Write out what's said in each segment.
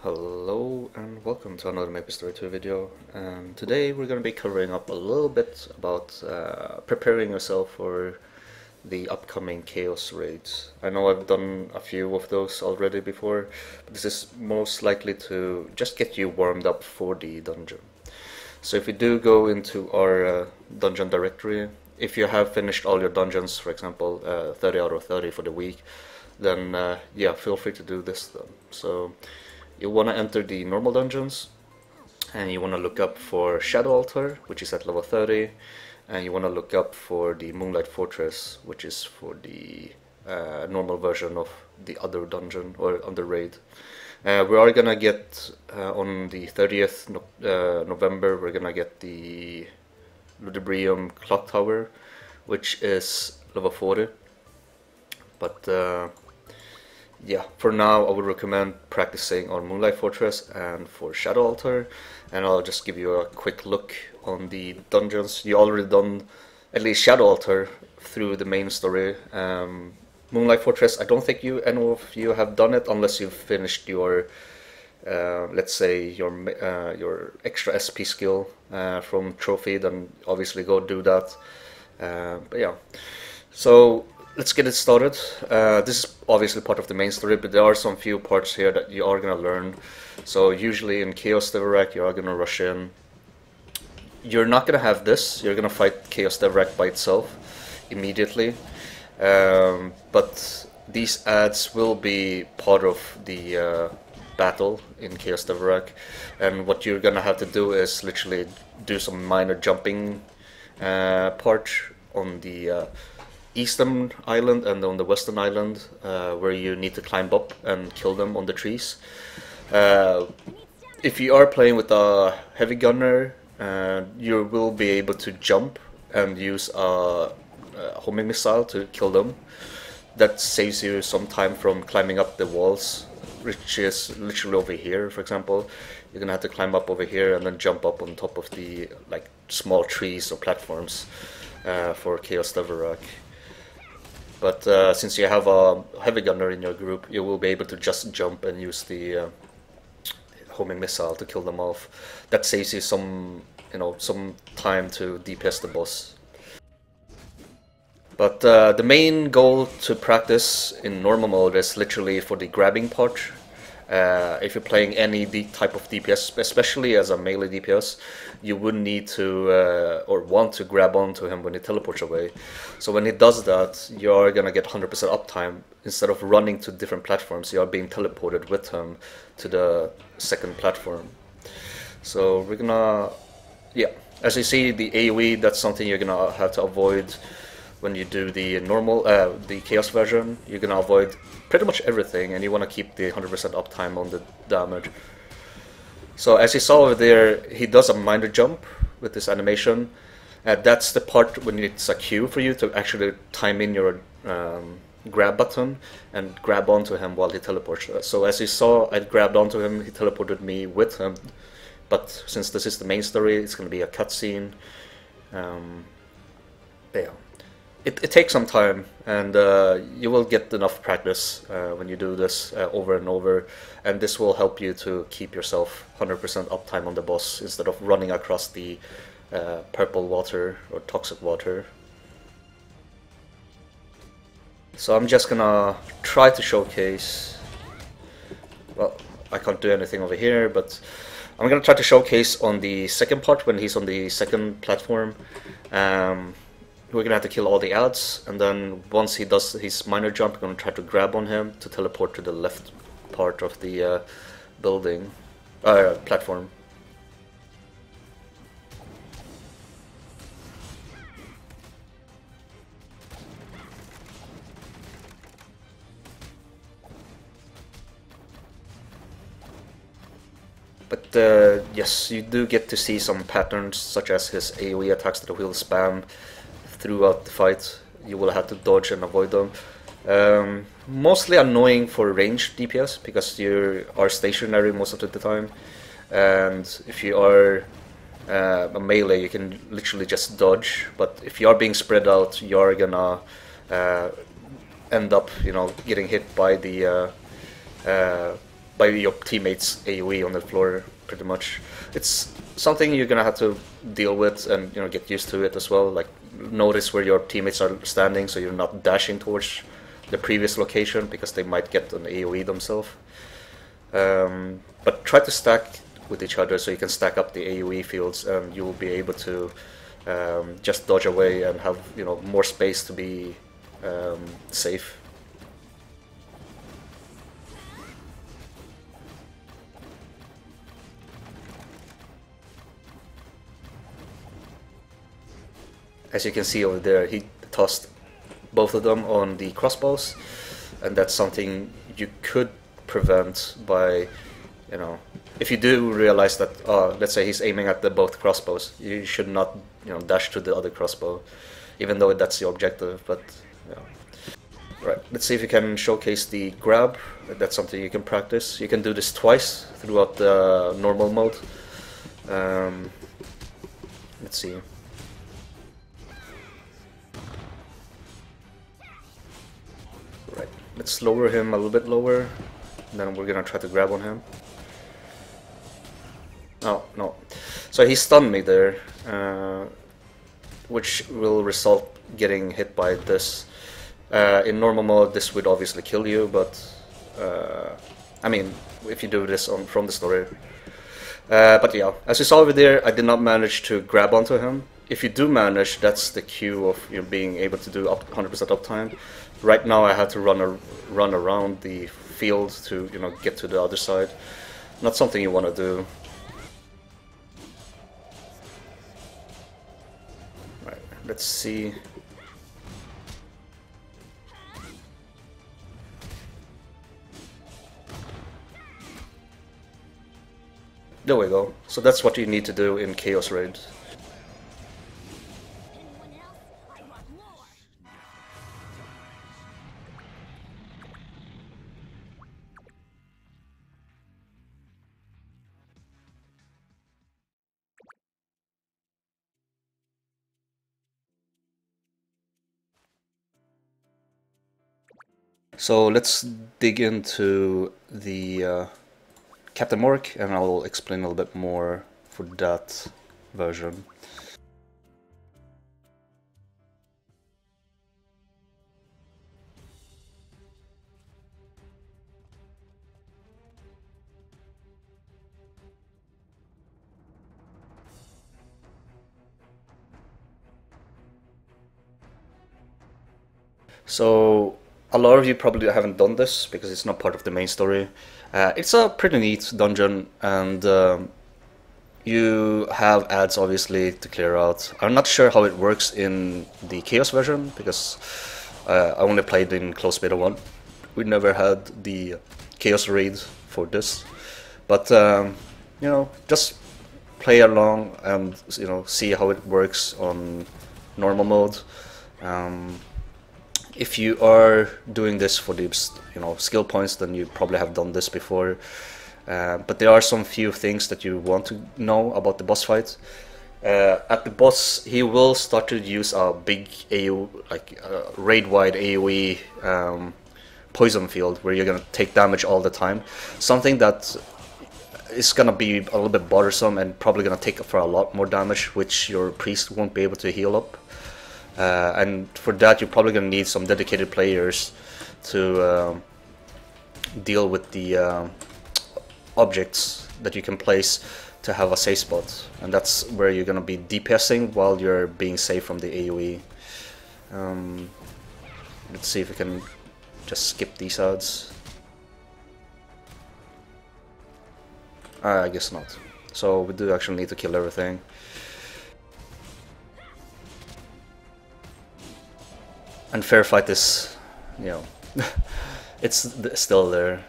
Hello and welcome to another Maplestory 2 video, and today we're going to be covering up a little bit about preparing yourself for the upcoming Chaos raids. I know I've done a few of those already before, but this is most likely to just get you warmed up for the dungeon. So if you do go into our dungeon directory, if you have finished all your dungeons, for example 30 out of 30 for the week, then yeah, feel free to do this then. So you want to enter the normal dungeons, and you want to look up for Shadow Altar, which is at level 30, and you want to look up for the Moonlight Fortress, which is for the normal version of the other dungeon or on the raid. We are gonna get on the 30th November, we're gonna get the Ludibrium Clock Tower, which is level 40. But yeah, for now I would recommend practicing on Moonlight Fortress and for Shadow Altar, and I'll just give you a quick look on the dungeons. You already done at least Shadow Altar through the main story. Moonlight Fortress, I don't think any of you have done it unless you've finished your let's say your extra SP skill from trophy, then obviously go do that. But yeah, so let's get it started. This is obviously part of the main story, but there are some few parts here that you are going to learn. So usually in Chaos Devorak you are going to rush in. You're not going to have this, you're going to fight Chaos Devorak by itself immediately. But these ads will be part of the battle in Chaos Devorak, and what you're going to have to do is literally do some minor jumping part on the eastern island and on the western island, where you need to climb up and kill them on the trees. If you are playing with a heavy gunner, you will be able to jump and use a homing missile to kill them. That saves you some time from climbing up the walls, which is literally over here. For example, you're gonna have to climb up over here and then jump up on top of the like small trees or platforms for Chaos Devorak. But since you have a heavy gunner in your group, you will be able to just jump and use the homing missile to kill them off. That saves you some time to DPS the boss. But the main goal to practice in normal mode is literally for the grabbing part. If you're playing any type of DPS, especially as a melee DPS, you would need to or want to grab onto him when he teleports away. So when he does that, you're gonna get 100% uptime. Instead of running to different platforms, you are being teleported with him to the second platform. So we're gonna, yeah, as you see, the AoE, that's something you're gonna have to avoid when you do the normal, the Chaos version. You're gonna avoid pretty much everything, and you want to keep the 100% uptime on the damage. So as you saw over there, he does a minor jump with this animation. That's the part when it's a cue for you to actually time in your grab button and grab onto him while he teleports. So as you saw, I grabbed onto him, he teleported me with him. But since this is the main story, it's going to be a cutscene. Yeah. It takes some time, and you will get enough practice when you do this over and over, and this will help you to keep yourself 100% uptime on the boss instead of running across the purple water or toxic water. So I'm just gonna try to showcase, well, I can't do anything over here, but I'm gonna try to showcase on the second part when he's on the second platform. We're gonna have to kill all the ads, and then once he does his minor jump, we're gonna try to grab on him to teleport to the left part of the building, platform. But yes, you do get to see some patterns, such as his AoE attacks that he'll spam throughout the fight. You will have to dodge and avoid them. Mostly annoying for ranged DPS because you are stationary most of the time, and if you are a melee, you can literally just dodge. But if you are being spread out, you are gonna end up, getting hit by the by your teammates' AoE on the floor, pretty much. It's something you're gonna have to deal with and get used to it as well. Like notice where your teammates are standing, so you're not dashing towards the previous location because they might get an AoE themselves. But try to stack with each other so you can stack up the AoE fields, and you will be able to just dodge away and have more space to be safe. As you can see over there, he tossed both of them on the crossbows, and that's something you could prevent by, if you do realize that, let's say he's aiming at the both crossbows, you should not, dash to the other crossbow, even though that's the objective. But right, let's see if you can showcase the grab. That's something you can practice. You can do this twice throughout the normal mode. Let's see. Right, let's lower him a little bit lower, and then we're gonna try to grab on him. Oh, no. So he stunned me there, which will result getting hit by this. In normal mode, this would obviously kill you, but I mean, if you do this from the story. But yeah, as you saw over there, I did not manage to grab onto him. If you do manage, that's the cue of being able to do up 100% uptime. Right now, I had to run around the field to get to the other side. Not something you want to do. Right, let's see. There we go. So that's what you need to do in Chaos Raid. So let's dig into the Captain Morc, and I'll explain a little bit more for that version. So a lot of you probably haven't done this because it's not part of the main story. It's a pretty neat dungeon, and you have ads obviously to clear out. I'm not sure how it works in the Chaos version because I only played in Close Beta 1. We never had the Chaos raid for this, but just play along and see how it works on normal mode. If you are doing this for the skill points, then you probably have done this before. But there are some few things that you want to know about the boss fight. At the boss, he will start to use a big AoE, like raid-wide AoE poison field, where you're gonna take damage all the time. Something that is gonna be a little bit bothersome and probably gonna take for a lot more damage, which your priest won't be able to heal up. And for that, you're probably gonna need some dedicated players to deal with the objects that you can place to have a safe spot, and that's where you're gonna be DPSing while you're being safe from the AoE. Let's see if we can just skip these ads. I guess not. So we do actually need to kill everything. And fair fight is, it's still there.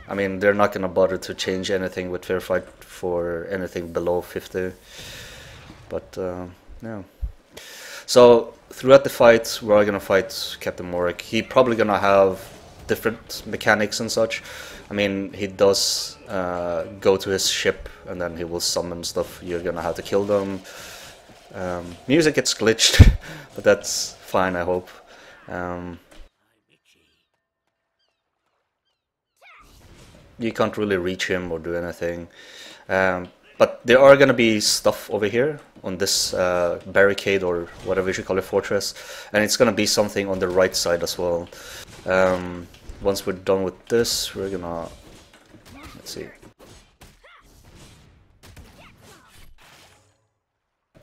I mean, they're not gonna bother to change anything with fair fight for anything below 50. But yeah. So throughout the fight, we're gonna fight Captain Morc. He probably gonna have different mechanics and such. I mean, he does go to his ship and then he will summon stuff. You're gonna have to kill them. Music gets glitched, but that's fine, I hope. you can't really reach him or do anything. But there are gonna be stuff over here on this barricade, or whatever you should call it, fortress, and it's gonna be something on the right side as well. Once we're done with this, we're gonna, let's see,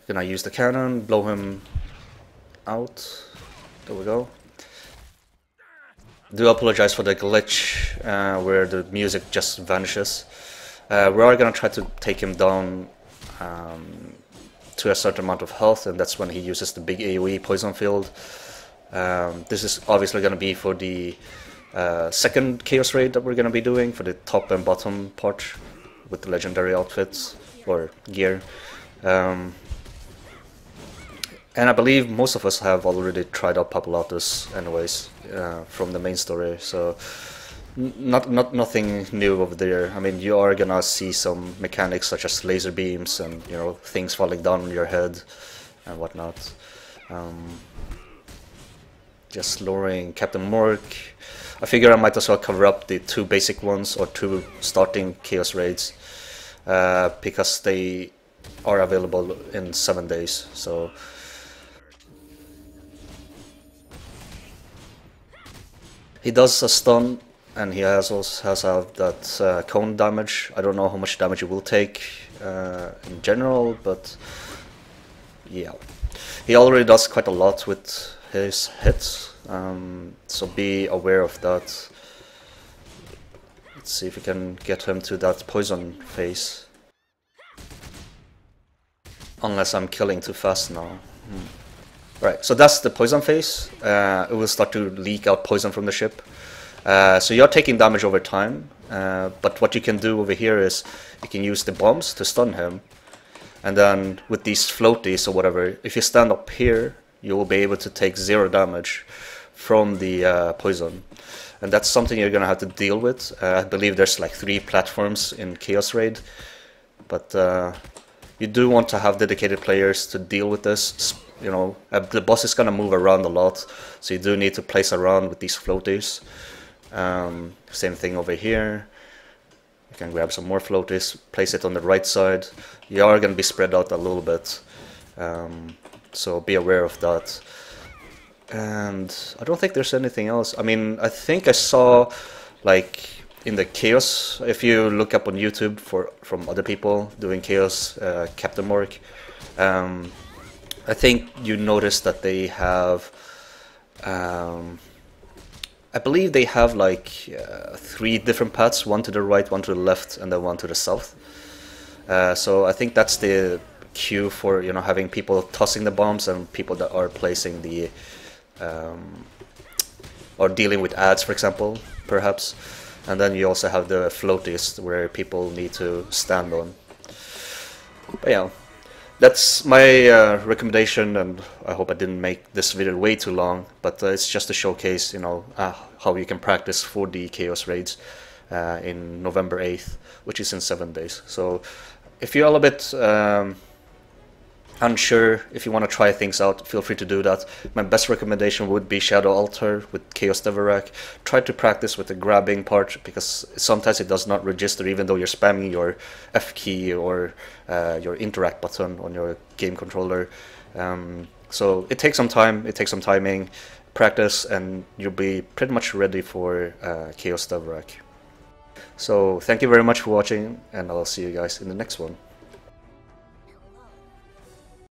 gonna use the cannon, blow him out. There we go. Do apologize for the glitch where the music just vanishes. We are gonna try to take him down to a certain amount of health, and that's when he uses the big AoE poison field. This is obviously gonna be for the second Chaos Raid that we're gonna be doing, for the top and bottom part with the legendary outfits or gear. And I believe most of us have already tried out Papulatus anyways, from the main story, so nothing new over there. I mean, you are gonna see some mechanics such as laser beams and, you know, things falling down on your head and whatnot. Just lowering Captain Morc. I figure I might as well cover up the 2 basic ones, or 2 starting Chaos Raids, because they are available in 7 days. So he does a stun, and he also has that cone damage. I don't know how much damage he will take in general, but yeah. He already does quite a lot with his hits, so be aware of that. Let's see if we can get him to that poison phase. Unless I'm killing too fast now. Right, so that's the poison phase. It will start to leak out poison from the ship. So you're taking damage over time, but what you can do over here is you can use the bombs to stun him. And then with these floaties or whatever, if you stand up here, you will be able to take 0 damage from the poison. And that's something you're gonna have to deal with. I believe there's like 3 platforms in Chaos Raid, but you do want to have dedicated players to deal with this. You know, the boss is gonna move around a lot, so you do need to place around with these floaties. Same thing over here. You can grab some more floaties, place it on the right side. You are gonna be spread out a little bit, so be aware of that. And I don't think there's anything else. I mean, I think I saw, like, in the Chaos, if you look up on YouTube from other people doing Chaos, Captain Morc, I think you noticed that they have, I believe they have like 3 different paths, one to the right, one to the left, and then one to the south. So I think that's the cue for, you know, having people tossing the bombs and people that are placing the, or dealing with ads, for example, perhaps. And then you also have the floaties where people need to stand on. But yeah. That's my recommendation, and I hope I didn't make this video way too long, but it's just to showcase, you know, how you can practice for the Chaos Raids in November 8th, which is in 7 days. So if you're a little bit unsure, if you want to try things out, feel free to do that. My best recommendation would be Shadow Altar with Chaos Devorak. Try to practice with the grabbing part, because sometimes it does not register even though you're spamming your F key or your interact button on your game controller. So it takes some time, it takes some timing, practice, and you'll be pretty much ready for Chaos Devorak. So thank you very much for watching, and I'll see you guys in the next one.